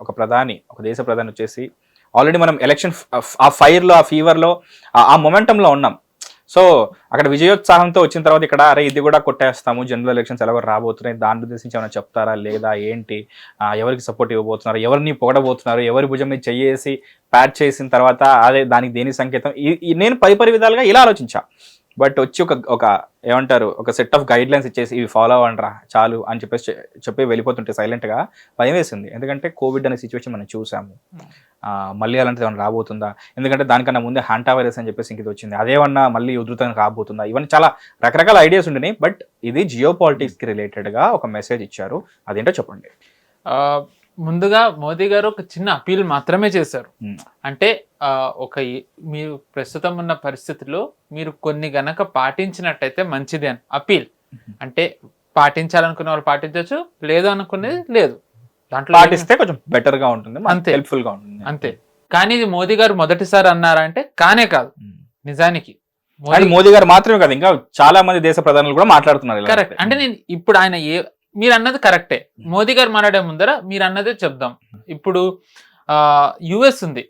ఒక ప్రధాని, ఒక దేశ ప్రధాని వచ్చేసి ఆల్రెడీ మనం ఎలక్షన్ ఆ ఫైర్లో, ఆ ఫీవర్లో, ఆ మొమెంటంలో ఉన్నాం. సో అక్కడ విజయోత్సాహంతో వచ్చిన తర్వాత ఇక్కడ అరే ఇది కూడా కొట్టేస్తాము, జనరల్ ఎలక్షన్స్ ఎలాగో రాబోతున్నాయి, దాని ఉద్దేశించి ఏమైనా చెప్తారా లేదా ఏంటి, ఎవరికి సపోర్ట్ ఇవ్వబోతున్నారు, ఎవరిని పొగడబోతున్నారు, ఎవరి భుజం మీద చెయ్యేసి ప్యాట్ చేసిన తర్వాత అదే దానికి దేని సంకేతం, నేను పరిపరి విధాలుగా ఇలా ఆలోచించా. బట్ వచ్చి ఒక ఏమంటారు, ఒక సెట్ ఆఫ్ గైడ్ లైన్స్ ఇచ్చేసి ఇవి ఫాలో అవ్వండిరా చాలు అని చెప్పి వెళ్ళిపోతుంటే సైలెంట్గా భయం వేసింది. ఎందుకంటే కోవిడ్ అనే సిచ్యువేషన్ మనం చూసాము, మళ్ళీ అలాంటిది ఏమైనా రాబోతుందా, ఎందుకంటే దానికన్నా ముందే హ్యాంటా వైరస్ అని చెప్పేసి ఇంక వచ్చింది, అదేమన్నా మళ్ళీ ఉధృతంగా రాబోతుందా, ఇవన్నీ చాలా రకరకాల ఐడియాస్ ఉండినాయి. బట్ ఇది జియో పాలిటిక్స్కి రిలేటెడ్గా ఒక మెసేజ్ ఇచ్చారు, అదేంటో చెప్పండి. ముందుగా మోదీ గారు ఒక చిన్న అపీల్ మాత్రమే చేశారు. అంటే మీరు ప్రస్తుతం ఉన్న పరిస్థితుల్లో మీరు కొన్ని గనక పాటించినట్టయితే మంచిది అని అపీల్. అంటే పాటించాలనుకునే వాళ్ళు పాటించవచ్చు, లేదు అనుకునేది లేదు, దాంట్లో పాటిస్తే కొంచెం బెటర్ గా ఉంటుంది, అంతే హెల్ప్ఫుల్ గా ఉంటుంది అంతే. కానీ ఇది మోదీ గారు మొదటిసారి అన్నారంటే కానే కాదు. నిజానికి మోదీ గారు మాత్రమే కాదు, ఇంకా చాలా మంది దేశ ప్రధానులు కూడా మాట్లాడుతున్నారు. కరెక్ట్. అంటే నేను ఇప్పుడు ఆయన మీరు అన్నది కరెక్టే, మోదీ గారు మాట్లాడే ముందర మీరు అన్నదే చెప్దాం. ఇప్పుడు యుఎస్ ఉంది,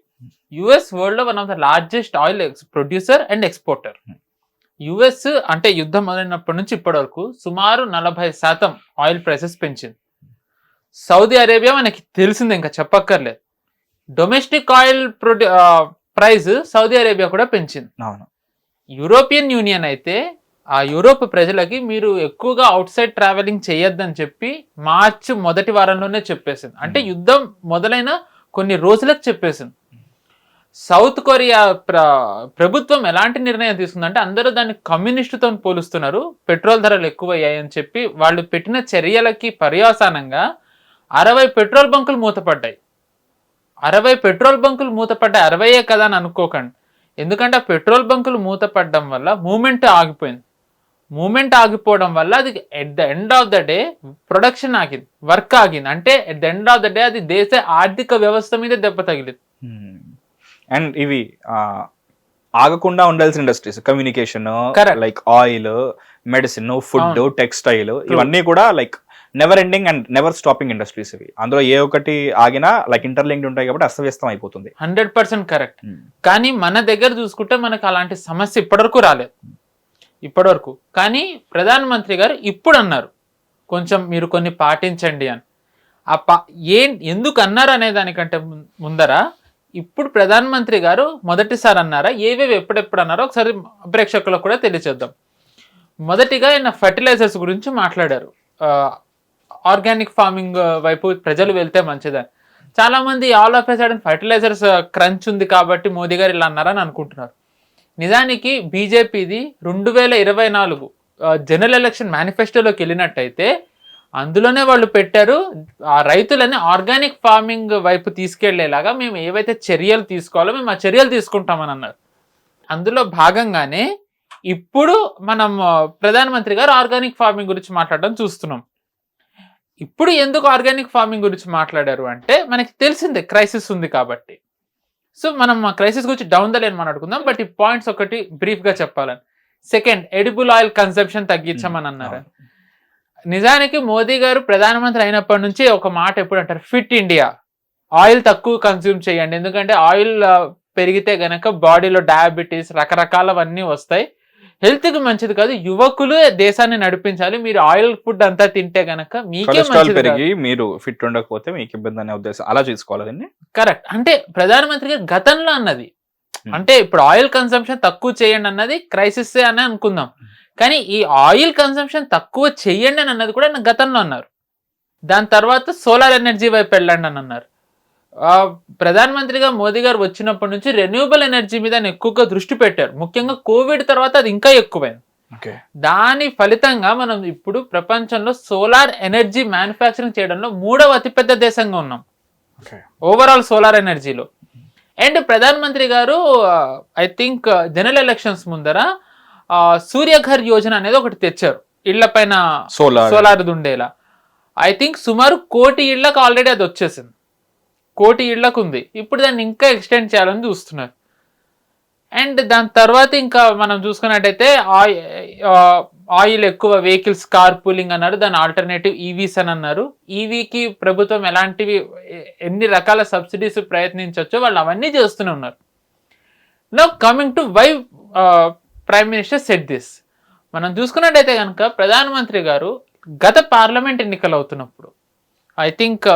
యుఎస్ వరల్డ్ లో one of the largest oil producer and exporter. US అంటే యుద్ధం మొదలైనప్పటి నుంచి ఇప్పటి వరకు సుమారు 40% ఆయిల్ ప్రైసెస్ పెంచింది. సౌదీ అరేబియా మనకి తెలిసిందే, ఇంకా చెప్పక్కర్లేదు. Domestic oil price Saudi Arabia కూడా పెంచింది. యూరోపియన్ యూనియన్ అయితే ఆ యూరోప్ ప్రజలకి మీరు ఎక్కువగా అవుట్ సైడ్ ట్రావెలింగ్ చేయొద్దని చెప్పి మార్చి మొదటి వారంలోనే చెప్పేసింది. అంటే యుద్ధం మొదలైన కొన్ని రోజులకు చెప్పేసింది. సౌత్ కొరియా ప్రభుత్వం ఎలాంటి నిర్ణయం తీసుకుందంటే అందరూ దాన్ని కమ్యూనిస్టుతో పోలుస్తున్నారు, పెట్రోల్ ధరలు ఎక్కువయ్యాయని చెప్పి వాళ్ళు పెట్టిన చర్యలకి పర్యవసానంగా 60 పెట్రోల్ బంకులు మూతపడ్డాయి. 60 పెట్రోల్ బంకులు మూతపడ్డాయి, 60ఏ కదా అని అనుకోకండి. ఎందుకంటే ఆ పెట్రోల్ బంకులు మూతపడడం వల్ల మూమెంట్ ఆగిపోయింది. మూమెంట్ ఆగిపోవడం వల్ల అది at the end of the day production ఆగింది, వర్క్ ఆగింది. అంటే at the end of the day అది దేశ ఆర్థిక వ్యవస్థ మీద దెబ్బ తగిలింది. అండ్ ఇవి ఆగకుండా ఉండాల్సిన industries, communication, like oil, medicine, food, textile, ఇవన్నీ కూడా like never ending and never stopping industries. ఇవి అందులో ఏ ఒకటి ఆగినా లైక్ ఇంటర్లింక్డ్ ఉంటాయి కాబట్టి అస్తవ్యస్తం అయిపోతుంది. 100% కరెక్ట్. కానీ మన దగ్గర చూసుకుంటే మనకు అలాంటి సమస్య ఇప్పటివరకు రాలేదు, ఇప్పటివరకు. కానీ ప్రధానమంత్రి గారు ఇప్పుడు అన్నారు కొంచెం మీరు కొన్ని పాటించండి అని. ఎందుకు అన్నారు అనే దానికంటే ముందర ఇప్పుడు ప్రధానమంత్రి గారు మొదటిసారి అన్నారా, ఏవేవి ఎప్పుడెప్పుడు అన్నారో ఒకసారి ప్రేక్షకులకు కూడా తెలియచేద్దాం. మొదటిగా ఆయన ఫర్టిలైజర్స్ గురించి మాట్లాడారు. ఆర్గానిక్ ఫార్మింగ్ వైపు ప్రజలు వెళ్తే మంచిదని. చాలా మంది all of a sudden fertilisers crunch ఉంది కాబట్టి మోదీ గారు ఇలా అన్నారని అనుకుంటున్నారు. నిజానికి బీజేపీది 2024 జనరల్ ఎలక్షన్ మేనిఫెస్టోలోకి వెళ్ళినట్టయితే అందులోనే వాళ్ళు పెట్టారు, ఆ రైతులని ఆర్గానిక్ ఫార్మింగ్ వైపు తీసుకెళ్లేలాగా మేము ఏవైతే చర్యలు తీసుకోవాలో మేము ఆ చర్యలు తీసుకుంటామని అన్నారు. అందులో భాగంగానే ఇప్పుడు మనం ప్రధానమంత్రి గారు ఆర్గానిక్ ఫార్మింగ్ గురించి మాట్లాడడం చూస్తున్నాం. ఇప్పుడు ఎందుకు ఆర్గానిక్ ఫార్మింగ్ గురించి మాట్లాడారు అంటే మనకి తెలిసిందే క్రైసిస్ ఉంది కాబట్టి. సో మనం ఆ క్రైసిస్ గురించి డౌన్ ద లైన్ మాట్లాడుకుందాం. బట్ ఈ పాయింట్స్ ఒకటి బ్రీఫ్గా చెప్పాలని. సెకండ్, ఎడిబుల్ ఆయిల్ కన్సంప్షన్ తగ్గించమని అన్నారు. నిజానికి మోదీ గారు ప్రధానమంత్రి అయినప్పటి నుంచి ఒక మాట ఎప్పుడు అంటారు, ఫిట్ ఇండియా, ఆయిల్ తక్కువ కన్స్యూమ్ చేయండి, ఎందుకంటే ఆయిల్ పెరిగితే గనక బాడీలో డయాబెటీస్ రకరకాలవన్నీ వస్తాయి, హెల్త్కి మంచిది కాదు, యువకులు దేశాన్ని నడిపించాలి, మీరు ఆయిల్ ఫుడ్ అంతా తింటే గనక మీకే మంచిది, మీరు ఫిట్ ఉండకపోతే మీకు ఇబ్బంది అనే ఉద్దేశం అలా చూసుకోవాలి. కరెక్ట్. అంటే ప్రధానమంత్రి గారు గతంలో అన్నది, అంటే ఇప్పుడు ఆయిల్ కన్సంప్షన్ తక్కువ చేయండి అన్నది క్రైసిస్ అని అనుకుందాం, కానీ ఈ ఆయిల్ కన్సంప్షన్ తక్కువ చెయ్యండి అని అన్నది కూడా గతంలో అన్నారు. దాని తర్వాత సోలార్ ఎనర్జీ వైపు వెళ్ళండి అని అన్నారు. ప్రధానమంత్రిగా మోదీ గారు వచ్చినప్పటి నుంచి రెన్యూబుల్ ఎనర్జీ మీద ఎక్కువగా దృష్టి పెట్టారు. ముఖ్యంగా కోవిడ్ తర్వాత అది ఇంకా ఎక్కువైంది. దాని ఫలితంగా మనం ఇప్పుడు ప్రపంచంలో సోలార్ ఎనర్జీ మ్యానుఫ్యాక్చరింగ్ చేయడంలో 3వ అతిపెద్ద దేశంగా ఉన్నాం ఓవరాల్ సోలార్ ఎనర్జీలో. అండ్ ప్రధానమంత్రి గారు ఐ థింక్ జనరల్ ఎలక్షన్స్ ముందర సూర్యఘర్ యోజన అనేది ఒకటి తెచ్చారు, ఇళ్ల పైన సోలార్ ఉండేలా. ఐ థింక్ సుమారు 1 కోటి ఇళ్లకు ఆల్రెడీ అది వచ్చేసింది, 1 కోటి ఇళ్లకు ఉంది. ఇప్పుడు దాన్ని ఇంకా ఎక్స్టెండ్ చేయాలని చూస్తున్నారు. అండ్ దాని తర్వాత ఇంకా మనం చూసుకున్నట్టయితే ఆయిల్ ఎక్కువ వెహికల్స్ కార్ పూలింగ్ అన్నారు, దాని ఆల్టర్నేటివ్ ఈవీస్ అని అన్నారు. ఈవీకి ప్రభుత్వం ఎలాంటివి ఎన్ని రకాల సబ్సిడీస్ ప్రయత్నించవచ్చో వాళ్ళు అవన్నీ చేస్తూనే ఉన్నారు. Now coming to why prime minister set this, మనం చూసుకున్నట్టయితే కనుక ప్రధానమంత్రి గారు గత పార్లమెంట్ ఎన్నికలు అవుతున్నప్పుడు, ఐ థింక్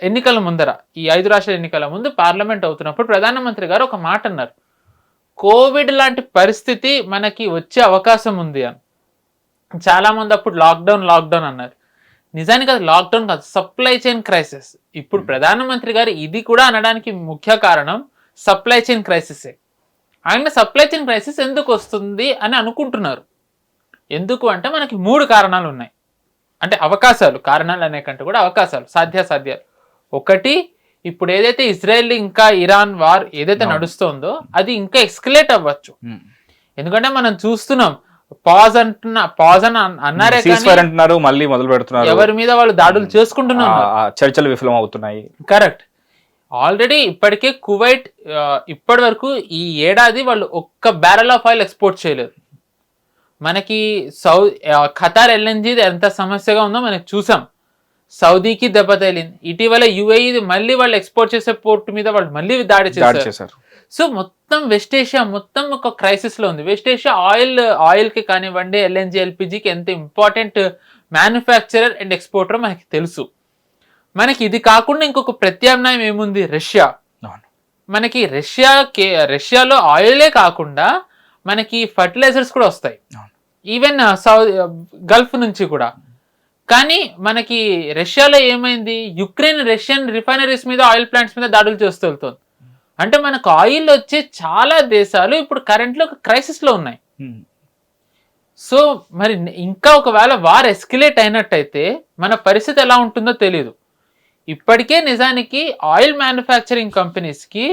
ఎన్నికల ముందర, ఈ 5 రాష్ట్రాల ఎన్నికల ముందు పార్లమెంట్ అవుతున్నప్పుడు ప్రధానమంత్రి గారు ఒక మాట అన్నారు, కోవిడ్ లాంటి పరిస్థితి మనకి వచ్చే అవకాశం ఉంది అని. చాలా మంది అప్పుడు లాక్డౌన్ అన్నారు. నిజానికి అది లాక్డౌన్ కాదు, సప్లై చైన్ క్రైసిస్. ఇప్పుడు ప్రధానమంత్రి గారు ఇది కూడా అనడానికి ముఖ్య కారణం సప్లై చైన్ క్రైసిసే. ఆయన సప్లై చైన్ క్రైసిస్ ఎందుకు వస్తుంది అని అనుకుంటున్నారు. ఎందుకు అంటే మనకి 3 కారణాలు ఉన్నాయి. అంటే అవకాశాలు, కారణాలు అనే కంటే కూడా అవకాశాలు, సాధ్యాసాధ్యాలు. ఒకటి, ఇప్పుడు ఏదైతే ఇజ్రాయెల్ ఇంకా ఇరాన్ వార్ ఏదైతే నడుస్తుందో అది ఇంకా ఎస్కలేట్ అవ్వచ్చు. ఎందుకంటే మనం చూస్తున్నాం, పాజ్ అని అన్నారే అంటున్నారు, మళ్ళీ మొదలు పెడుతున్నారు, ఎవరి మీద వాళ్ళు దాడులు చేసుకుంటున్నారు, చర్చలు విఫలం అవుతున్నాయి. కరెక్ట్. ఆల్రెడీ ఇప్పటికే కువైట్ ఇప్పటి వరకు ఈ ఏడాది వాళ్ళు ఒక్క బ్యారెల్ ఆఫ్ ఆయిల్ ఎక్స్పోర్ట్ చేయలేదు. మనకి ఖతార్ ఎల్ఎన్జీ ఎంత సమస్యగా ఉందో మనకి చూసాం. సౌదీకి దెబ్బ తగిలింది. ఇటీవల యుఏఈ మళ్ళీ వాళ్ళు ఎక్స్పోర్ట్ చేసే పోర్ట్ మీద వాళ్ళు మళ్ళీ దాడి చేశారు. సో మొత్తం వెస్ట్ ఏషియా మొత్తం ఒక క్రైసిస్ లో ఉంది. వెస్ట్ ఏషియా ఆయిల్ కి కానివ్వండి, ఎల్ఎన్జీ ఎల్పిజికి ఎంత ఇంపార్టెంట్ మ్యానుఫ్యాక్చరర్ అండ్ ఎక్స్పోర్టర్ మనకి తెలుసు. మనకి ఇది కాకుండా ఇంకొక ప్రత్యామ్నాయం ఏముంది, రష్యా. మనకి రష్యాలో ఆయిలే కాకుండా మనకి ఫర్టిలైజర్స్ కూడా వస్తాయి, ఈవెన్ గల్ఫ్ నుంచి కూడా. కానీ మనకి రష్యాలో ఏమైంది, రష్యన్ రిఫైనరీస్ మీద, ఆయిల్ ప్లాంట్స్ మీద దాడులు చేస్తూ వెళ్తుంది. అంటే మనకు ఆయిల్ వచ్చే చాలా దేశాలు ఇప్పుడు కరెంట్లో ఒక క్రైసిస్ లో ఉన్నాయి. సో మరి ఇంకా ఒకవేళ వార్ ఎస్కలేట్ అయినట్టయితే మన పరిస్థితి ఎలా ఉంటుందో తెలియదు. ఇప్పటికే నిజానికి ఆయిల్ మ్యానుఫ్యాక్చరింగ్ కంపెనీస్ కి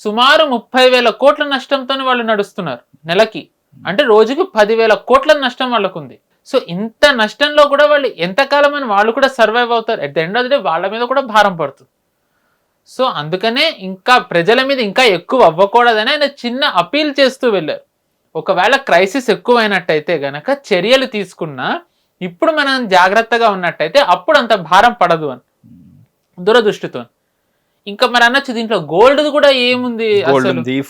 సుమారు 30,000 కోట్ల నష్టంతో వాళ్ళు నడుస్తున్నారు నెలకి. అంటే రోజుకి 10,000 కోట్ల నష్టం వాళ్ళకు ఉంది. సో ఇంత నష్టంలో కూడా వాళ్ళు ఎంతకాలం అని వాళ్ళు కూడా సర్వైవ్ అవుతారు. At the end of the day వాళ్ళ మీద కూడా భారం పడుతుంది. సో అందుకనే ఇంకా ప్రజల మీద ఇంకా ఎక్కువ అవ్వకూడదని ఆయన చిన్న అపీల్ చేస్తూ వెళ్ళారు. ఒకవేళ క్రైసిస్ ఎక్కువైనట్టయితే గనక చర్యలు తీసుకున్నా ఇప్పుడు మనం జాగ్రత్తగా ఉన్నట్టయితే అప్పుడు అంత భారం పడదు అని దురదృష్టితో. ఇంకా మరి అనొచ్చు దీంట్లో గోల్డ్ కూడా ఏముంది,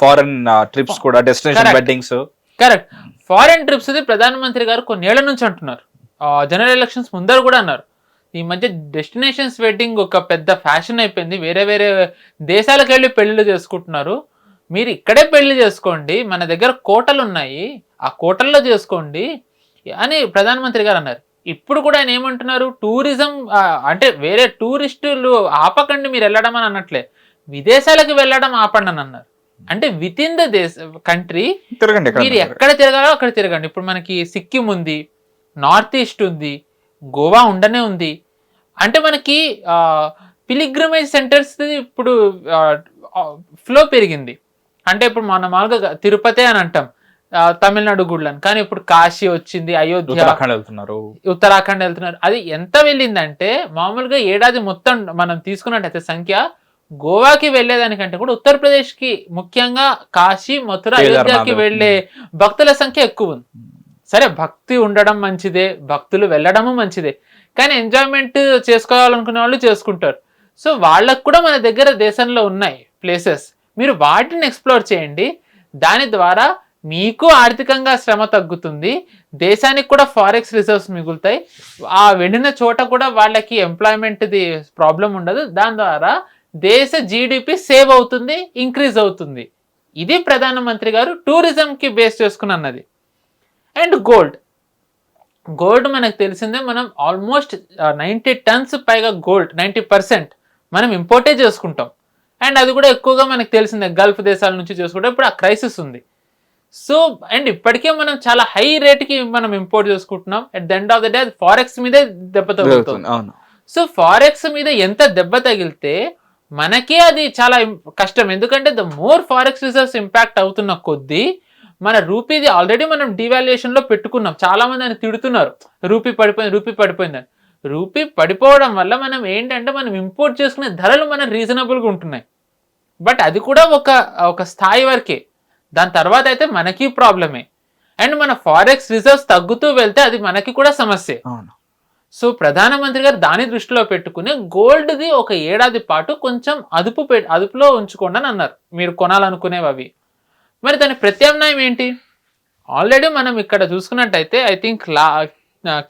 ఫారెన్ ట్రిప్స్ కూడా, destination weddings. Correct. Foreign trips ప్రధానమంత్రి గారు కొన్నేళ్ల నుంచి అంటున్నారు, జనరల్ ఎలక్షన్స్ ముందర కూడా అన్నారు. ఈ మధ్య డెస్టినేషన్స్ వెడ్డింగ్ ఒక పెద్ద ఫ్యాషన్ అయిపోయింది. వేరే వేరే దేశాలకు వెళ్ళి పెళ్లిళ్ళు చేసుకుంటున్నారు. మీరు ఇక్కడే పెళ్లి చేసుకోండి, మన దగ్గర కోటలు ఉన్నాయి, ఆ కోటల్లో చేసుకోండి అని ప్రధానమంత్రి గారు అన్నారు. ఇప్పుడు కూడా ఆయన ఏమంటున్నారు, టూరిజం అంటే వేరే టూరిస్టులు ఆపకండి మీరు వెళ్ళడం అని అన్నట్లే, విదేశాలకు వెళ్ళడం ఆపండి అని అన్నారు. అంటే విత్ ఇన్ ద కంట్రీ మీరు ఎక్కడ తిరగాలో అక్కడ తిరగండి. ఇప్పుడు మనకి సిక్కిం ఉంది, నార్త్ ఈస్ట్ ఉంది, గోవా ఉండనే ఉంది. అంటే మనకి పిలిగ్రిమేజ్ సెంటర్స్ ఇప్పుడు ఫ్లో పెరిగింది. అంటే ఇప్పుడు మన మామూలుగా తిరుపతి అని అంటాం, తమిళనాడు గుడ్లని, కానీ ఇప్పుడు కాశీ వచ్చింది, అయోధ్య, ఉత్తరాఖండ్ వెళ్తున్నారు. అది ఎంత వెళ్ళిందంటే మామూలుగా ఏడాది మొత్తం మనం తీసుకున్నట్టయితే సంఖ్య గోవాకి వెళ్లేదానికంటే కూడా ఉత్తరప్రదేశ్ కి ముఖ్యంగా కాశీ, మథుర, అయోధ్యకి వెళ్లే భక్తుల సంఖ్య ఎక్కువ ఉంది. సరే భక్తి ఉండడం మంచిదే, భక్తులు వెళ్ళడము మంచిదే, కానీ ఎంజాయ్మెంట్ చేసుకోవాలనుకునే వాళ్ళు చేసుకుంటారు. సో వాళ్ళకు కూడా మన దగ్గర దేశంలో ఉన్నాయి ప్లేసెస్, మీరు వాటిని ఎక్స్ప్లోర్ చేయండి. దాని ద్వారా మీకు ఆర్థికంగా శ్రమ తగ్గుతుంది, దేశానికి కూడా ఫారెక్స్ రిజర్వ్స్ మిగులుతాయి, ఆ వెళ్ళిన చోట కూడా వాళ్ళకి ఎంప్లాయ్మెంట్ది ప్రాబ్లం ఉండదు, దాని ద్వారా దేశ జీడిపి సేవ్ అవుతుంది, ఇంక్రీజ్ అవుతుంది. ఇది ప్రధానమంత్రి గారు టూరిజంకి బేస్ చేసుకుని అన్నది. అండ్ గోల్డ్ మనకు తెలిసిందే, మనం ఆల్మోస్ట్ 90 టన్స్ పైగా గోల్డ్, 90% మనం ఇంపోర్టే చేసుకుంటాం. అండ్ అది కూడా ఎక్కువగా మనకు తెలిసిందే గల్ఫ్ దేశాల నుంచి చేసుకుంటాం. ఇప్పుడు ఆ క్రైసిస్ ఉంది. సో అండ్ ఇప్పటికే మనం చాలా హై రేట్కి మనం ఇంపోర్ట్ చేసుకుంటున్నాం. At the end of the day అది ఫారెక్స్ మీదే దెబ్బ తగులుతుంది. సో ఫారెక్స్ మీద ఎంత దెబ్బ తగిలితే మనకే అది చాలా కష్టం. ఎందుకంటే the more forex reserves impact అవుతున్న కొద్దీ మన రూపీది ఆల్రెడీ మనం డివాల్యుయేషన్ లో పెట్టుకున్నాం. చాలా మంది ఆయన తిడుతున్నారు, రూపీ పడిపోయిందని. రూపీ పడిపోవడం వల్ల మనం ఏంటంటే మనం ఇంపోర్ట్ చేసుకునే ధరలు మన రీజనబుల్గా ఉంటున్నాయి. బట్ అది కూడా ఒక స్థాయి వరకే, దాని తర్వాత అయితే మనకి ప్రాబ్లమే. అండ్ మన ఫారెక్స్ రిజర్వ్స్ తగ్గుతూ వెళ్తే అది మనకి కూడా సమస్య. అవును. సో ప్రధానమంత్రి గారు దాని దృష్టిలో పెట్టుకుని గోల్డ్ది ఒక ఏడాది పాటు కొంచెం అదుపులో ఉంచుకోండి అని అన్నారు, మీరు కొనాలనుకునేవి అవి. మరి దాని ప్రత్యామ్నాయం ఏంటి? ఆల్రెడీ మనం ఇక్కడ చూసుకున్నట్టయితే ఐ థింక్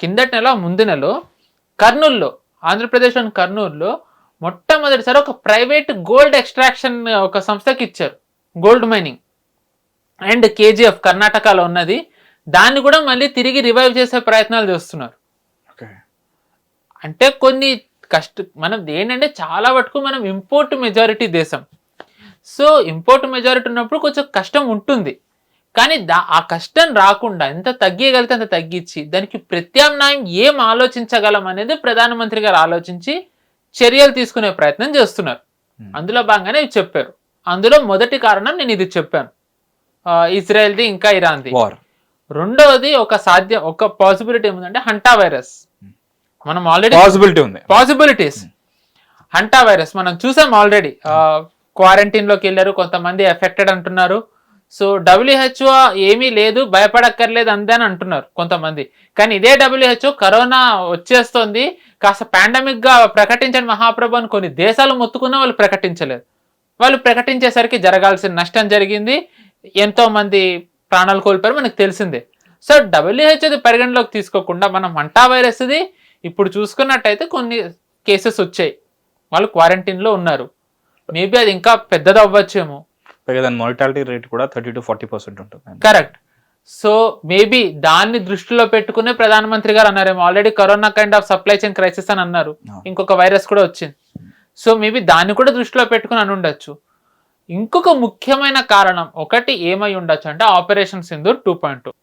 కిందటి నెల ముందు నెలలో కర్నూలులో, ఆంధ్రప్రదేశ్లోని కర్నూలులో మొట్టమొదటిసారి ఒక ప్రైవేట్ గోల్డ్ ఎక్స్ట్రాక్షన్ ఒక సంస్థకి ఇచ్చారు, గోల్డ్ మైనింగ్. అండ్ కేజీఎఫ్ కర్ణాటకలో ఉన్నది, దాన్ని కూడా మళ్ళీ తిరిగి రివైవ్ చేసే ప్రయత్నాలు చేస్తున్నారు. అంటే కొన్ని మనం ఏంటంటే చాలా వరకు మనం ఇంపోర్ట్ మెజారిటీ దేశం. సో ఇంపోర్ట్ మెజారిటీ ఉన్నప్పుడు కొంచెం కష్టం ఉంటుంది, కానీ ఆ కష్టం రాకుండా ఎంత తగ్గించగలిగితే అంత తగ్గించి దానికి ప్రత్యామ్నాయం ఏం ఆలోచించగలం అనేది ప్రధానమంత్రి గారు ఆలోచించి చర్యలు తీసుకునే ప్రయత్నం చేస్తున్నారు. అందులో భాగంగానే ఇవి చెప్పారు. అందులో మొదటి కారణం నేను ఇది చెప్పాను, ఇజ్రాయెల్ది ఇంకా ఇరాన్ది. రెండవది ఒక పాసిబిలిటీ ఏముందంటే హంటా వైరస్. మనం ఆల్రెడీ పాసిబిలిటీస్ హంటా వైరస్ మనం చూసాం ఆల్రెడీ. క్వారంటైన్ లోకి వెళ్ళారు, కొంతమంది ఎఫెక్టెడ్ అంటున్నారు. సో WHO ఏమీ లేదు, భయపడక్కర్లేదు అంతే అని అంటున్నారు కొంతమంది. కానీ ఇదే WHO కరోనా వచ్చేస్తుంది, కాస్త పాండమిక్ గా ప్రకటించండి మహాప్రభు అని కొన్ని దేశాలు మొత్తుకున్నా వాళ్ళు ప్రకటించలేదు. వాళ్ళు ప్రకటించేసరికి జరగాల్సిన నష్టం జరిగింది, ఎంతో మంది ప్రాణాలు కోల్పోయారు, మనకు తెలిసిందే. సో WHO పరిగణలోకి తీసుకోకుండా మనం హంటా వైరస్ది ఇప్పుడు చూసుకున్నట్టయితే కొన్ని కేసెస్ వచ్చాయి, వాళ్ళు క్వారంటైన్లో ఉన్నారు. మేబీ అది ఇంకా పెద్దది అవ్వచ్చేమో. మార్టాలిటీ రేట్ కూడా 30 to 40% ఉంటుంది. కరెక్ట్. సో మేబీ దాన్ని దృష్టిలో పెట్టుకునే ప్రధానమంత్రి గారు అన్నారేమో, already corona kind of supply chain crisis అని అన్నారు, ఇంకొక వైరస్ కూడా వచ్చింది. సో మేబీ దాన్ని కూడా దృష్టిలో పెట్టుకుని అని ఉండొచ్చు. ఇంకొక ముఖ్యమైన కారణం ఒకటి ఏమై ఉండొచ్చు అంటే ఆపరేషన్ సింధూర్ 2.2.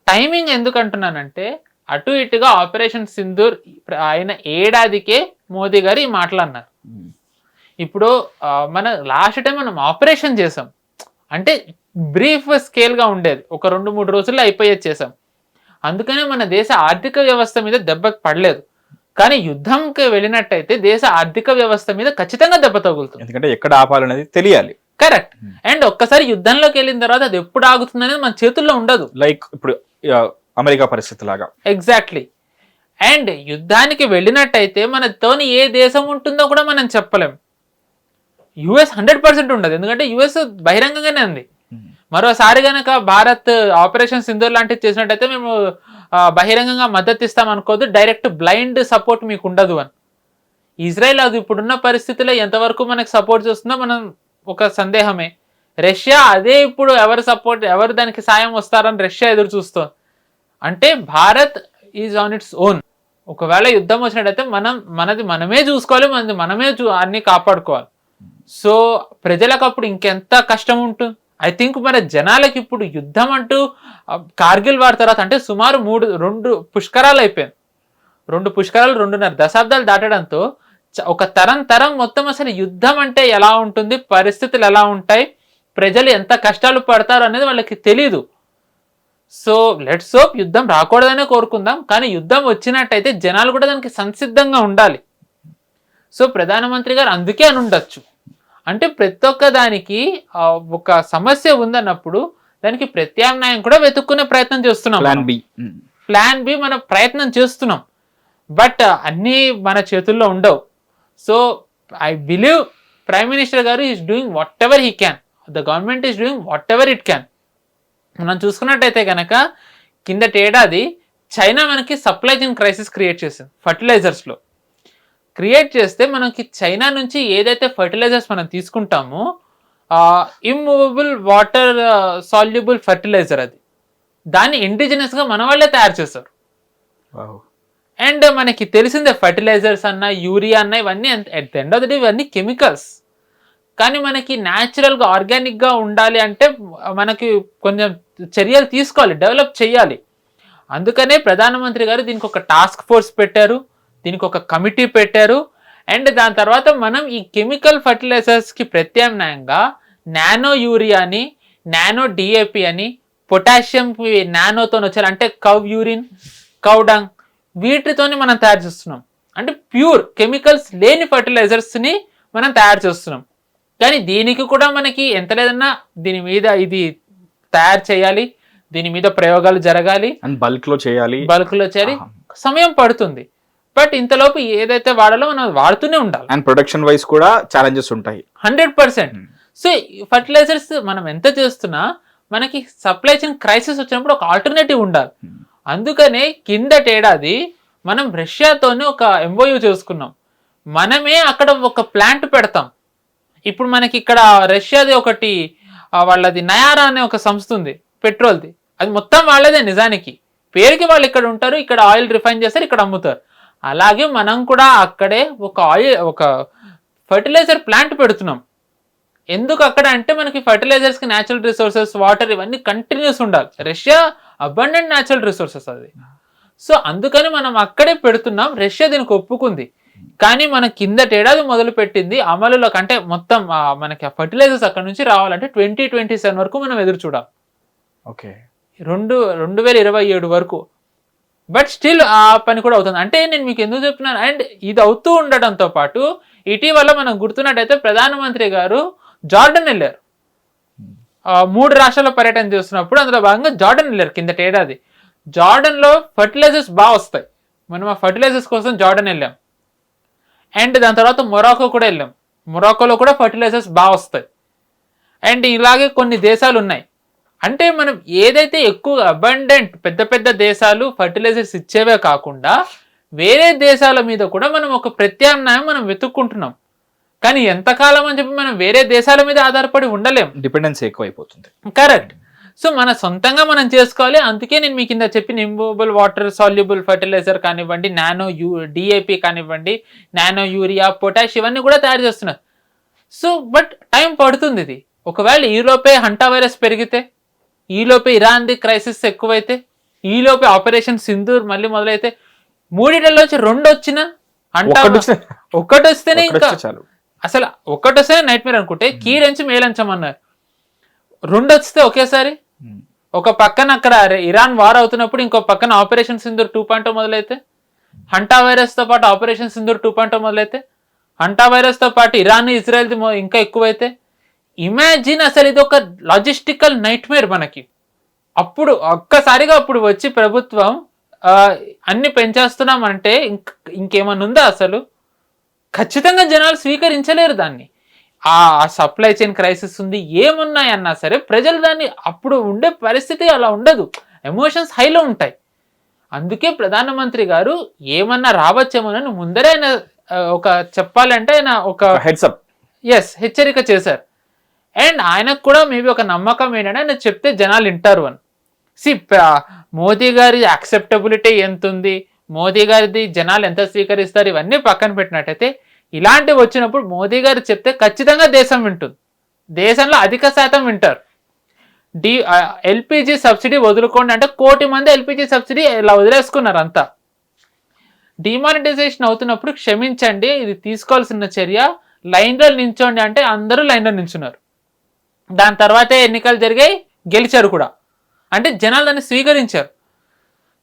టైమింగ్ ఎందుకు అంటున్నానంటే అటు ఇటుగా ఆపరేషన్ సింధూర్ ఆయన ఏడాదికే మోదీ గారు ఈ మాటలు అన్నారు. ఇప్పుడు మన లాస్ట్ టైం మనం ఆపరేషన్ చేసాం అంటే బ్రీఫ్ స్కేల్గా ఉండేది, ఒక 2-3 రోజుల్లో అయిపోయేది చేసాం. అందుకనే మన దేశ ఆర్థిక వ్యవస్థ మీద దెబ్బ పడలేదు. కానీ యుద్ధంకి వెళ్ళినట్టయితే దేశ ఆర్థిక వ్యవస్థ మీద ఖచ్చితంగా దెబ్బ తగులుతుంది, ఎందుకంటే ఎక్కడ ఆపాలనేది తెలియాలి. కరెక్ట్. అండ్ ఒక్కసారి యుద్ధంలోకి వెళ్ళిన తర్వాత అది ఎప్పుడు ఆగుతుంది అనేది మన చేతుల్లో ఉండదు, లైక్ ఇప్పుడు అమెరికా పరిస్థితి లాగా. ఎగ్జాక్ట్లీ. అండ్ యుద్ధానికి వెళ్ళినట్టయితే మనతోని ఏ దేశం ఉంటుందో కూడా మనం చెప్పలేం. US 100% ఉండదు, ఎందుకంటే US బహిరంగంగానే ఉంది. మరోసారి కనుక భారత్ ఆపరేషన్ సింధూర్ లాంటివి చేసినట్టయితే మేము బహిరంగంగా మద్దతు ఇస్తాం అనుకోదు, డైరెక్ట్ బ్లైండ్ సపోర్ట్ మీకు ఉండదు అని. ఇజ్రాయెల్ అది ఇప్పుడున్న పరిస్థితిలో ఎంతవరకు మనకు సపోర్ట్ చేస్తుందో మనం ఒక సందేహమే. రష్యా అదే ఇప్పుడు ఎవరు దానికి సాయం వస్తారని రష్యా ఎదురు చూస్తుంది. అంటే Bharat is on its own. ఒకవేళ యుద్ధం వచ్చినట్టయితే మనది మనమే చూసుకోవాలి, మనమే అన్ని కాపాడుకోవాలి. సో ప్రజలకు అప్పుడు ఇంకెంత కష్టం ఉంటుంది. ఐ థింక్ మన జనాలకి ఇప్పుడు యుద్ధం అంటూ కార్గిల్ వార్ తర్వాత అంటే సుమారు 2 పుష్కరాలు అయిపోయింది. 2 పుష్కరాలు 2.5 దశాబ్దాలు దాటడంతో ఒక తరం మొత్తం అసలు యుద్ధం అంటే ఎలా ఉంటుంది, పరిస్థితులు ఎలా ఉంటాయి, ప్రజలు ఎంత కష్టాలు పడతారు అనేది వాళ్ళకి తెలీదు. సో లెట్స్ హోప్ యుద్ధం రాకూడదనే కోరుకుందాం, కానీ యుద్ధం వచ్చినట్టయితే జనాలు కూడా దానికి సంసిద్ధంగా ఉండాలి. సో ప్రధానమంత్రి గారు అందుకే అని ఉండొచ్చు. అంటే ప్రతి ఒక్క దానికి ఒక సమస్య ఉందన్నప్పుడు దానికి ప్రత్యామ్నాయం కూడా వెతుక్కునే ప్రయత్నం చేస్తున్నాం. ప్లాన్ బి మన ప్రయత్నం చేస్తున్నాం, బట్ అన్నీ మన చేతుల్లో ఉండవు. So I believe prime minister గారు is doing whatever he can, the government is doing whatever it can. మనం చూసుకున్నట్టయితే కనుక కిందటి ఏడాది చైనా మనకి సప్లై చైన్ క్రైసిస్ క్రియేట్ చేసింది ఫర్టిలైజర్స్లో. క్రియేట్ చేస్తే మనకి చైనా నుంచి ఏదైతే ఫర్టిలైజర్స్ మనం తీసుకుంటామో ఇమ్మూవబుల్ వాటర్ సాల్యుబుల్ ఫర్టిలైజర్, అది దాన్ని ఇండిజినస్గా మన వాళ్ళే తయారు చేస్తారు. అండ్ మనకి తెలిసిందే ఫర్టిలైజర్స్ అన్న యూరియా అన్న ఇవన్నీ at the end of the day ఇవన్నీ కెమికల్స్. కానీ మనకి న్యాచురల్గా ఆర్గానిక్గా ఉండాలి అంటే మనకి కొంచెం చర్యలు తీసుకోవాలి, డెవలప్ చేయాలి. అందుకనే ప్రధానమంత్రి గారు దీనికి ఒక టాస్క్ ఫోర్స్ పెట్టారు, దీనికి ఒక కమిటీ పెట్టారు. అండ్ దాని తర్వాత మనం ఈ కెమికల్ ఫర్టిలైజర్స్కి ప్రత్యామ్నాయంగా నానో యూరియాని, నానో DAP అని, పొటాషియం నానోతో వచ్చారు అంటే కవ్ యూరిన్, కవ్ డంగ్, వీటితోని మనం తయారు చేస్తున్నాం. అంటే ప్యూర్ కెమికల్స్ లేని ఫర్టిలైజర్స్ని మనం తయారు చేస్తున్నాం. కానీ దీనికి కూడా మనకి ఎంత లేదన్నా దీని మీద ఇది తయారు చేయాలి, దీని మీద ప్రయోగాలు జరగాలి, అండ్ బల్క్ లో చేయాలి, సమయం పడుతుంది. బట్ ఇంతలోపు ఏదైతే వాడాలో మనం వాడుతూనే ఉండాలి. అండ్ ప్రొడక్షన్ వైస్ కూడా ఛాలెంజెస్ ఉంటాయి 100%. సో ఫర్టిలైజర్స్ మనం ఎంత చేస్తున్నా మనకి సప్లై చైన్ క్రైసిస్ వచ్చినప్పుడు ఒక ఆల్టర్నేటివ్ ఉండాలి. అందుకనే కిందటేడాది మనం రష్యాతోనే ఒక MOU చేసుకున్నాం. మనమే అక్కడ ఒక ప్లాంట్ పెడతాం. ఇప్పుడు మనకి ఇక్కడ రష్యాది ఒకటి వాళ్ళది నయారా అనే ఒక సంస్థ ఉంది పెట్రోల్ది, అది మొత్తం వాళ్ళదే. నిజానికి పేరుకి వాళ్ళు ఇక్కడ ఉంటారు, ఇక్కడ ఆయిల్ రిఫైన్ చేస్తారు, ఇక్కడ అమ్ముతారు. అలాగే మనం కూడా అక్కడే ఒక ఫర్టిలైజర్ ప్లాంట్ పెడుతున్నాం. ఎందుకు అక్కడ అంటే మనకి ఫర్టిలైజర్స్కి న్యాచురల్ రిసోర్సెస్, వాటర్ ఇవన్నీ కంటిన్యూస్ ఉండాలి. రష్యా అబండెంట్ న్యాచురల్ రిసోర్సెస్ అది. సో అందుకని మనం అక్కడే పెడుతున్నాం. రష్యా దీనికి ఒప్పుకుంది. కానీ మన కిందటేడాది మొదలు పెట్టింది అమలులో కంటే మొత్తం మనకి ఆ ఫర్టిలైజర్స్ అక్కడ నుంచి రావాలంటే 2027 వరకు మనం ఎదురు చూడాలి. ఓకే, 2027 వరకు. బట్ స్టిల్ ఆ పని కూడా అవుతుంది. అంటే నేను మీకు ఎందుకు చెప్తున్నాను, అండ్ ఇది అవుతూ ఉండడంతో పాటు ఇటీవల మనం గుర్తున్నట్టయితే ప్రధానమంత్రి గారు జార్డన్ వెళ్ళారు. 3 రాష్ట్రాల పర్యటన చేస్తున్నప్పుడు అందులో భాగంగా జార్డన్ వెళ్ళారు కిందటేడాది. జార్డన్లో ఫర్టిలైజర్స్ బాగా వస్తాయి. మనం ఆ ఫర్టిలైజర్స్ కోసం జార్డన్ వెళ్ళాం. అండ్ దాని తర్వాత మొరాకో కూడా వెళ్ళాం. మొరాకోలో కూడా ఫర్టిలైజర్స్ బాగా వస్తాయి. అండ్ ఇలాగే కొన్ని దేశాలు ఉన్నాయి. అంటే మనం ఏదైతే ఎక్కువ అబండెంట్ పెద్ద పెద్ద దేశాలు ఫర్టిలైజర్స్ ఇచ్చేవే కాకుండా వేరే దేశాల మీద కూడా మనం ఒక ప్రత్యామ్నాయం మనం వెతుక్కుంటున్నాం. కానీ ఎంతకాలం అని చెప్పి మనం వేరే దేశాల మీద ఆధారపడి ఉండలేం, డిపెండెన్సీ ఎక్కువ అయిపోతుంది. కరెక్ట్. సో మన సొంతంగా మనం చేసుకోవాలి. అందుకే నేను మీ కింద చెప్పిన ఇమ్యూవబుల్ వాటర్ సాల్యుబుల్ ఫర్టిలైజర్ కానివ్వండి, DAP కానివ్వండి, నానో యూరియా, పొటాష్ ఇవన్నీ కూడా తయారు చేస్తున్నారు. సో బట్ టైం పడుతుంది. ఇది ఒకవేళ ఈలోపే హంటా వైరస్ పెరిగితే, ఈలోపే ఇరాన్ది క్రైసిస్ ఎక్కువైతే, ఈలోపే ఆపరేషన్ సింధూర్ మళ్ళీ మొదలైతే, 3 2 వచ్చినా ఒక్కటి వస్తేనే ఇంకా అసలు ఒక్కటి వస్తేనే నైట్ మేర్ అనుకుంటే కీరెంచి మేలంచమన్నారు. 2 వస్తే ఒకేసారి ఒక పక్కన అక్కడ ఇరాన్ వార్ అవుతున్నప్పుడు ఇంకో పక్కన ఆపరేషన్ సింధూర్ 2.0 మొదలైతే, హంటా వైరస్ తో పాటు ఆపరేషన్ సింధూర్ 2.0 మొదలైతే, హంటా వైరస్ తో పాటు ఇరాన్ ఇజ్రాయెల్ది ఇంకా ఎక్కువైతే, ఇమాజిన్ అసలు ఇది ఒక లాజిస్టికల్ నైట్ మేర్ మనకి. అప్పుడు ఒక్కసారిగా అప్పుడు వచ్చి ప్రభుత్వం అన్ని పెంచేస్తున్నాం అంటే ఇంకేమన్నా ఉందా? అసలు ఖచ్చితంగా జనాలు స్వీకరించలేరు దాన్ని. ఆ సప్లై చైన్ క్రైసిస్ ఉంది, ఏమున్నాయన్నా సరే ప్రజలు దాన్ని అప్పుడు ఉండే పరిస్థితి అలా ఉండదు. ఎమోషన్స్ హైలో ఉంటాయి. అందుకే ప్రధానమంత్రి గారు ఏమన్నా రావచ్చేమోనని ముందరే ఆయన ఒక చెప్పాలంటే ఆయన ఒక హెచ్చరిక చేశారు. అండ్ ఆయనకు కూడా మేబీ ఒక నమ్మకం ఏంటంటే ఆయన చెప్తే జనాలు వింటారు అని. మోదీ గారి యాక్సెప్టబిలిటీ ఎంత ఉంది, మోదీ గారిది జనాలు ఎంత స్వీకరిస్తారు, ఇవన్నీ పక్కన పెట్టినట్టయితే ఇలాంటివి వచ్చినప్పుడు మోదీ గారు చెప్తే ఖచ్చితంగా దేశం వింటుంది. దేశంలో అధిక శాతం వింటారు. LPG సబ్సిడీ వదులుకోండి అంటే 1 కోటి మంది LPG సబ్సిడీ ఇలా వదిలేసుకున్నారు అంతా. డిమానిటైజేషన్ అవుతున్నప్పుడు క్షమించండి, ఇది తీసుకోవాల్సిన చర్య, లైన్లో నించోండి అంటే అందరూ లైన్లో నించున్నారు. దాని తర్వాతే ఎన్నికలు జరిగాయి, గెలిచారు కూడా. అంటే జనాలు దాన్ని స్వీకరించారు.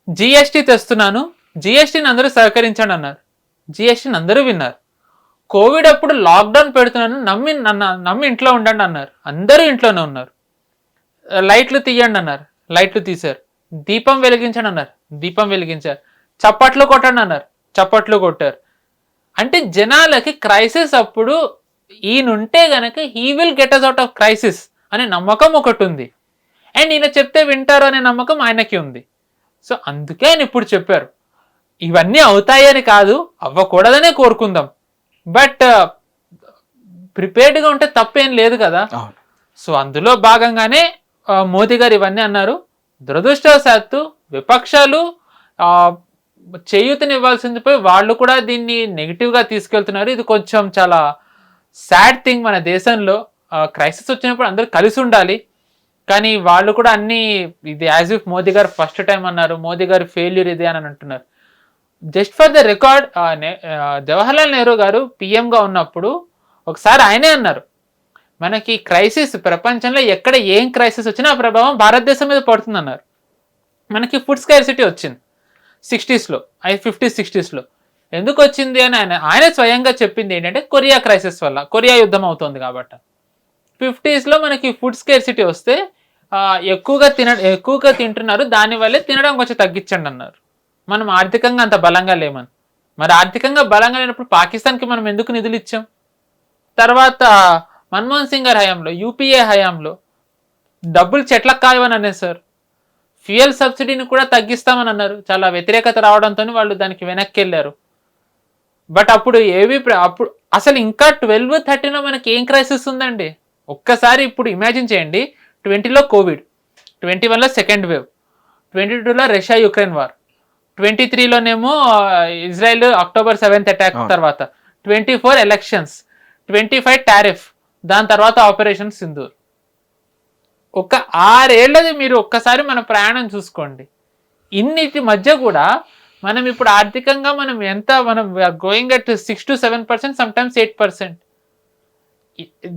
GST తెస్తున్నాను, GSTని అందరూ సహకరించండి అన్నారు. GSTని అందరూ విన్నారు. కోవిడ్ అప్పుడు లాక్డౌన్ పెడుతున్నాను, నమ్మి ఇంట్లో ఉండండి అన్నారు. అందరూ ఇంట్లోనే ఉన్నారు. లైట్లు తీయండి అన్నారు, లైట్లు తీశారు. దీపం వెలిగించండి అన్నారు, దీపం వెలిగించారు. చప్పట్లు కొట్టండి అన్నారు, చప్పట్లు కొట్టారు. అంటే జనాలకి క్రైసిస్ అప్పుడు ఈయనుంటే గనక he will get us out of crisis అనే నమ్మకం ఒకటి ఉంది. అండ్ ఈయన చెప్తే వింటారు అనే నమ్మకం ఆయనకి ఉంది. సో అందుకే ఆయన ఇప్పుడు చెప్పారు. ఇవన్నీ అవుతాయని కాదు, అవ్వకూడదనే కోరుకుందాం. బట్ ప్రిపేర్డ్గా ఉంటే తప్పేం లేదు కదా. సో అందులో భాగంగానే మోదీ గారు ఇవన్నీ అన్నారు. దురదృష్టవశాత్తు విపక్షాలు చేయూతనివ్వాల్సింది పోయి వాళ్ళు కూడా దీన్ని నెగిటివ్గా తీసుకెళ్తున్నారు. ఇది కొంచెం చాలా సాడ్ థింగ్. మన దేశంలో క్రైసిస్ వచ్చినప్పుడు అందరూ కలిసి ఉండాలి, కానీ వాళ్ళు కూడా అన్ని ఇది యాజ్ ఇఫ్ మోదీ గారు ఫస్ట్ టైం అన్నారు, మోదీ గారు ఫెయిల్యూర్ ఇది అని అంటున్నారు. Just for the record, Jawaharlal Nehru గారు పిఎంగా ఉన్నప్పుడు ఒకసారి ఆయనే అన్నారు, మనకి క్రైసిస్ ప్రపంచంలో ఎక్కడ ఏం క్రైసిస్ వచ్చినా ఆ ప్రభావం భారతదేశం మీద పడుతుంది అన్నారు. మనకి ఫుడ్ స్కార్సిటీ వచ్చింది 60s, 50s, 60s. ఎందుకు వచ్చింది అని ఆయన స్వయంగా చెప్పింది ఏంటంటే కొరియా క్రైసిస్ వల్ల, కొరియా యుద్ధం అవుతుంది కాబట్టి. 50s మనకి ఫుడ్ స్కేర్సిటీ వస్తే ఎక్కువగా తింటున్నారు, దానివల్లే తినడం కొంచెం తగ్గించండి అన్నారు. మనం ఆర్థికంగా అంత బలంగా లేమని. మరి ఆర్థికంగా బలంగా లేనప్పుడు పాకిస్తాన్కి మనం ఎందుకు నిధులు ఇచ్చాం? తర్వాత మన్మోహన్ సింగ్ గారి హయాంలో, యూపీఏ హయాంలో డబ్బులు చెట్లకు కాయవని అనేసారు. ఫ్యూయల్ సబ్సిడీని కూడా తగ్గిస్తామని అన్నారు. చాలా వ్యతిరేకత రావడంతో వాళ్ళు దానికి వెనక్కి వెళ్ళారు. బట్ అప్పుడు అప్పుడు అసలు ఇంకా 12-13లో మనకి ఏం క్రైసిస్ ఉందండి? ఒక్కసారి ఇప్పుడు ఇమాజిన్ చేయండి. 20లో కోవిడ్, 21లో సెకండ్ వేవ్, 22లో రష్యా యుక్రెయిన్ వార్, 23లోనేమో ఇజ్రాయెల్ October 7th అటాక్ తర్వాత, 24 ఎలక్షన్స్, 25 టారిఫ్, దాని తర్వాత ఆపరేషన్ సింధూర్. ఒక 6 ఏళ్ళది మీరు ఒక్కసారి మన ప్రయాణం చూసుకోండి. ఇన్నిటి మధ్య కూడా మనం ఇప్పుడు ఆర్థికంగా మనం గోయింగ్ అట్ 6-7%, సమ్టైమ్స్ 8%.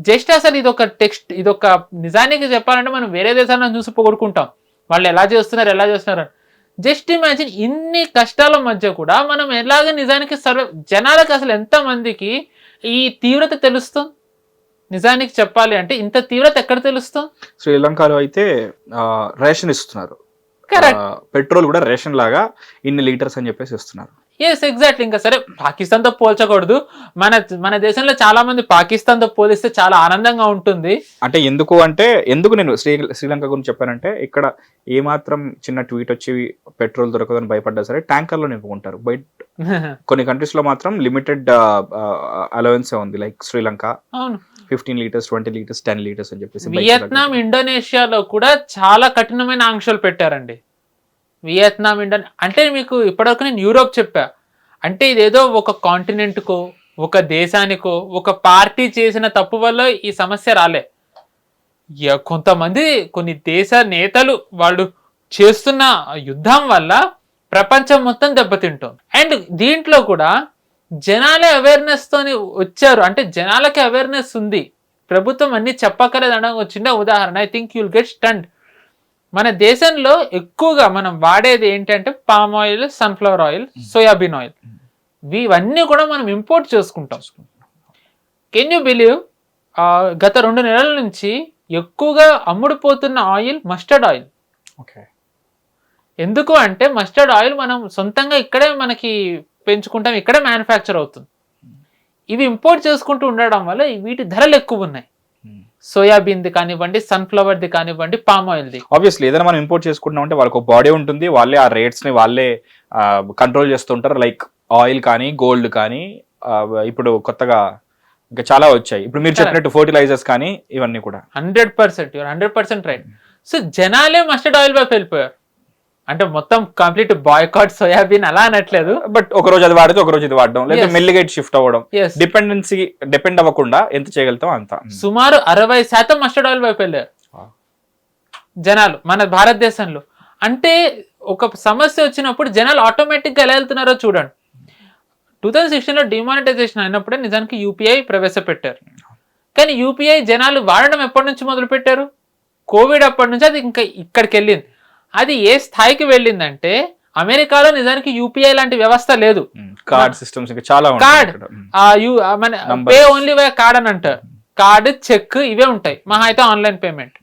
జస్ట్ అసలు ఇదొక నిజానికి చెప్పాలంటే మనం వేరే దేశాలను చూసి పొగుడుకుంటాం, వాళ్ళు ఎలా చేస్తున్నారు. జస్ట్ ఇమాజిన్, ఇన్ని కష్టాల మధ్య కూడా మనం ఎలాగ నిజానికి జనాలకు అసలు ఎంతమందికి ఈ తీవ్రత తెలుస్తుంది? నిజానికి చెప్పాలి అంటే ఇంత తీవ్రత ఎక్కడ తెలుస్తుంది? శ్రీలంకలో అయితే రేషన్ ఇస్తున్నారు, పెట్రోల్ కూడా రేషన్ లాగా ఇన్ని లీటర్స్ అని చెప్పేసి ఇస్తున్నారు. Yes, exactly. ఇంకా సరే, పాకిస్తాన్తో పోల్చకూడదు. మన దేశంలో చాలా మంది పాకిస్తాన్తో పోలిస్తే చాలా ఆనందంగా ఉంటుంది. అంటే ఎందుకు నేను శ్రీలంక గురించి చెప్పానంటే, ఇక్కడ ఏమాత్రం చిన్న ట్వీట్ వచ్చి పెట్రోల్ దొరకదని భయపడ్డా సరే ట్యాంకర్లో నింపుకుంటారు. బట్ కొన్ని కంట్రీస్ లో మాత్రం లిమిటెడ్ అలవెన్స్ ఉంది, లైక్ శ్రీలంక. అవును, 15 లీటర్స్, 20 లీటర్స్, 10 లీటర్స్ అని చెప్పేసి. వియత్నాం, ఇండోనేషియాలో కూడా చాలా కఠినమైన ఆంక్షలు పెట్టారండి. వియత్నాం, అంటే మీకు ఇప్పటివరకు నేను యూరోప్ చెప్పా. అంటే ఇదేదో ఒక కాంటినెంట్కో, ఒక దేశానికో, ఒక పార్టీ చేసిన తప్పు వల్ల ఈ సమస్య రాలే. కొన్ని దేశ నేతలు వాళ్ళు చేస్తున్న యుద్ధం వల్ల ప్రపంచం మొత్తం దెబ్బతింటుంది. అండ్ దీంట్లో కూడా జనాలే అవేర్నెస్ తోని వచ్చారు. అంటే జనాలకి అవేర్నెస్ ఉంది, ప్రభుత్వం అన్ని చెప్పక్కర్లేదు అనడం ఒక చిన్న ఉదాహరణ. I think you'll get stunned. మన దేశంలో ఎక్కువగా మనం వాడేది ఏంటంటే palm oil, sunflower oil, soybean oil. ఇవన్నీ కూడా మనం ఇంపోర్ట్ చేసుకుంటాం. కెన్ యూ బిలీవ్, గత 2 నెలల నుంచి ఎక్కువగా అమ్ముడుపోతున్న ఆయిల్ మస్టర్డ్ ఆయిల్. ఓకే, ఎందుకు అంటే మస్టర్డ్ ఆయిల్ మనం సొంతంగా ఇక్కడే మనకి పెంచుకుంటాం, ఇక్కడే మ్యానుఫ్యాక్చర్ అవుతుంది. ఇవి ఇంపోర్ట్ చేసుకుంటూ ఉండడం వల్ల వీటి ధరలు ఎక్కువ ఉన్నాయి. సోయాబీన్ది కానివ్వండి, సన్ఫ్లవర్ది కానివ్వండి, పామ్ ఆయిల్ది. ఆబ్వియస్లీ ఏదైనా మనం ఇంపోర్ట్ చేసుకుంటున్నాం అంటే వాళ్ళకి ఒక బాడీ ఉంటుంది, వాళ్ళే ఆ రేట్స్ ని వాళ్ళే కంట్రోల్ చేస్తుంటారు. లైక్ ఆయిల్ కానీ, గోల్డ్ కానీ, ఇప్పుడు కొత్తగా ఇంకా చాలా వచ్చాయి. ఇప్పుడు మీరు చెప్పినట్టు ఫర్టిలైజర్స్ కానీ, ఇవన్నీ కూడా 100%, యూఆర్ 100% రైట్. సో జనాలే మస్టర్డ్ ఆయిల్ వైపు వెళ్ళిపోయారు. అంటే మొత్తం కంప్లీట్ బాయ్కాట్ సోయాబీన్ అలా అనట్లేదు, బట్ ఒక రోజు అది వాడితే ఒక రోజు ఇది వాడడం, లేదా మెల్లిగా షిఫ్ట్ అవ్వడం, డిపెండ్ అవ్వకుండా ఎంత చేయగలుగుతాం అంత. సుమారు 60% మస్టర్డ్ ఆయిల్ వైపు వెళ్ళారు జనాలు మన భారతదేశంలో. అంటే ఒక సమస్య వచ్చినప్పుడు జనాలు ఆటోమేటిక్ గా ఎలా వెళ్తున్నారో చూడండి. 2016లో డిమానిటైజేషన్ అయినప్పుడే నిజానికి యూపీఐ ప్రవేశపెట్టారు. కానీ యూపీఐ జనాలు వాడడం ఎప్పటి నుంచి మొదలు పెట్టారు? కోవిడ్ అప్పటి నుంచి అది ఇంకా ఇక్కడికి వెళ్ళింది. అది ఏ స్థాయికి వెళ్ళిందంటే అమెరికాలో నిజానికి యూపీఐ లాంటి వ్యవస్థ లేదు. కార్డ్ సిస్టమ్స్ చాలా పే ఓన్లీ వై కార్డ్ అని అంటారు. కార్డ్, చెక్ ఇవే ఉంటాయి. మహా అయితే ఆన్లైన్ పేమెంట్.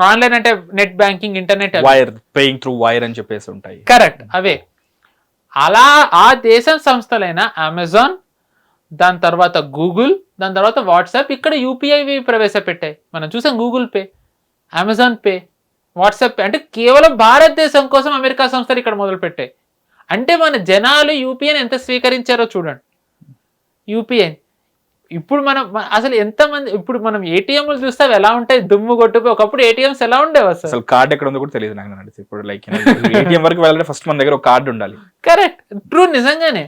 ఆన్లైన్ అంటే net banking, internet, wire, paying through wire అని చెప్పేసి ఉంటాయి. కరెక్ట్, అవే. అలా ఆ దేశం సంస్థలైన అమెజాన్, దాని తర్వాత గూగుల్, దాని తర్వాత వాట్సాప్ ఇక్కడ యూపీఐ ప్రవేశపెట్టాయి. మనం చూసాం Google pay, Amazon pay, WhatsApp pay. అంటే కేవలం భారతదేశం కోసం అమెరికా సంస్థలు ఇక్కడ మొదలు పెట్టాయి. అంటే మన జనాలు యూపీఐని ఎంత స్వీకరించారో చూడండి. యూపీఐ ఇప్పుడు మనం అసలు ఎంతమంది, ఇప్పుడు మనం ఏటీఎంలు చూస్తే ఎలా ఉంటాయి, దుమ్ము కొట్టుపోయి. ఒకప్పుడు ఏటీఎంస్ ఎలా ఉండేవి అసలు కార్డ్ ఎక్కడ ఉందో కూడా తెలియదు నాకు. ఇప్పుడు లైక్ ఏటీఎం వరకు వెళ్ళాలంటే ఫస్ట్ మన దగ్గర ఒక కార్డు ఉండాలి. కరెక్ట్, ట్రూ, నిజంగానే.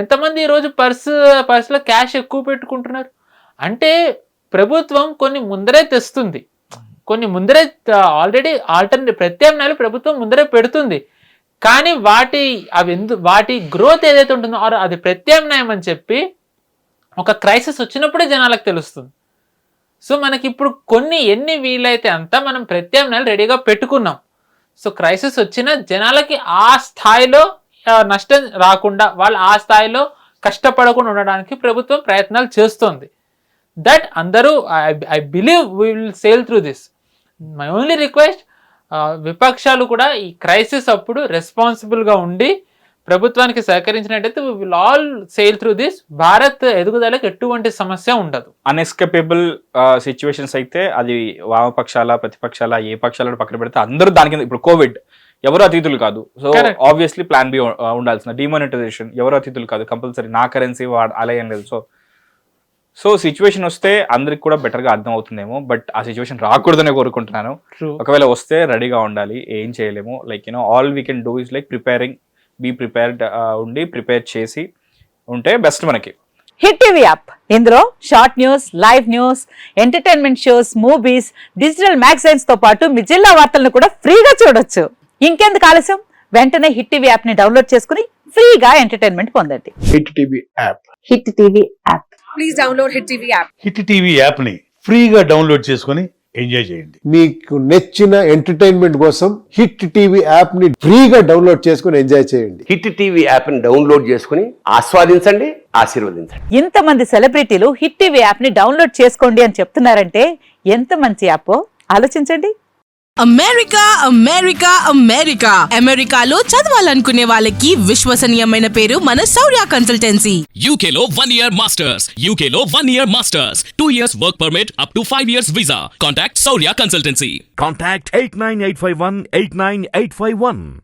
ఎంతమంది ఈ రోజు పర్సులో క్యాష్ ఎక్కువ పెట్టుకుంటున్నారు. అంటే ప్రభుత్వం కొన్ని ముందరే తెస్తుంది, కొన్ని ముందరే ఆల్రెడీ ఆల్టర్నేటివ్ ప్రత్యామ్నాయాలు ప్రభుత్వం ముందరే పెడుతుంది. కానీ వాటి గ్రోత్ ఏదైతే ఉంటుందో అది ప్రత్యామ్నాయం అని చెప్పి ఒక క్రైసిస్ వచ్చినప్పుడే జనాలకు తెలుస్తుంది. సో మనకి ఇప్పుడు ఎన్ని వీలైతే అంతా మనం ప్రత్యామ్నాయాలు రెడీగా పెట్టుకున్నాం. సో క్రైసిస్ వచ్చిన జనాలకి ఆ స్థాయిలో నష్టం రాకుండా, వాళ్ళు ఆ స్థాయిలో కష్టపడకుండా ఉండడానికి ప్రభుత్వం ప్రయత్నాలు చేస్తుంది. దట్ అందరూ I believe we will sail through this. My only request, విపక్షాలు కూడా ఈ క్రైసిస్ అప్పుడు రెస్పాన్సిబుల్గా ఉండి ప్రభుత్వానికి సహకరించినట్టయితే we will all sail through this. Bharat ఎదుగుదలకు ఎటువంటి సమస్య ఉండదు. అన్ఎస్కేపబుల్ సిచ్యువేషన్స్ అయితే అది వామపక్షాల ప్రతిపక్షాల ఏ పక్షాలను పక్కన పెడితే అందరూ దాని కింద. ఇప్పుడు కోవిడ్ ఎవరు అతిథులు కాదు, సో ఆబ్వియస్లీ ప్లాన్ బి ఉండాల్సిన. డిమానిటైజేషన్ ఎవరు అతిథులు కాదు, కంపల్సరీ నా కరెన్సీ అలా ఏం లేదు. సో సిచ్యువేషన్ వస్తే అందరికి కూడా బెటర్గా అర్థం అవుతుందేమో, బట్ ఆ సిచ్యువేషన్ రాకూడదనే కోరుకుంటున్నాను. ఒకవేళ వస్తే రెడీగా ఉండాలి, ఏం చేయలేము. Like all we can do is like preparing, be prepared ఉండి ప్రిపేర్ చేసి ఉంటే బెస్ట్ మనకి. హిట్ టీవీ యాప్, ఇందులో short news, live news, entertainment shows, movies, digital magazines తో పాటు మీ జిల్లా వార్తలను కూడా ఫ్రీగా చూడొచ్చు. ఇంకెందుకు ఆలస్యం, వెంటనే హిట్ టీవీ యాప్ ని డౌన్లోడ్ చేసుకుని ఫ్రీగా ఎంటర్టైన్మెంట్ పొందండి. Hit TV app. Hit TV app. Please download Hit TV app. Hit TV app ని ఫ్రీగా డౌన్లోడ్ చేసుకొని ఎంజాయ్ చేయండి. మీకు నచ్చిన ఎంటర్టైన్మెంట్ కోసం హిట్ టీవీ యాప్ ని ఫ్రీగా డౌన్లోడ్ చేసుకుని ఎంజాయ్ చేయండి. హిట్ టీవీ యాప్ని డౌన్లోడ్ చేసుకుని ఆస్వాదించండి, ఆశీర్వదించండి. ఇంతమంది సెలబ్రిటీలు హిట్ టీవీ యాప్ ని డౌన్లోడ్ చేసుకోండి అని చెప్తున్నారంటే ఎంత మంచి యాప్ ఆలోచించండి. అమెరికా అమెరికా అమెరికా అమెరికాలో చదవాలనుకునే వాళ్ళకి విశ్వసనీయమైన పేరు మన శౌర్య కన్సల్టెన్సీ. UK లో 1 year masters, UK లో 1 year masters, 2 years work permit up to 5 years visa. Contact Saurya Consultancy. Contact 89851 89851.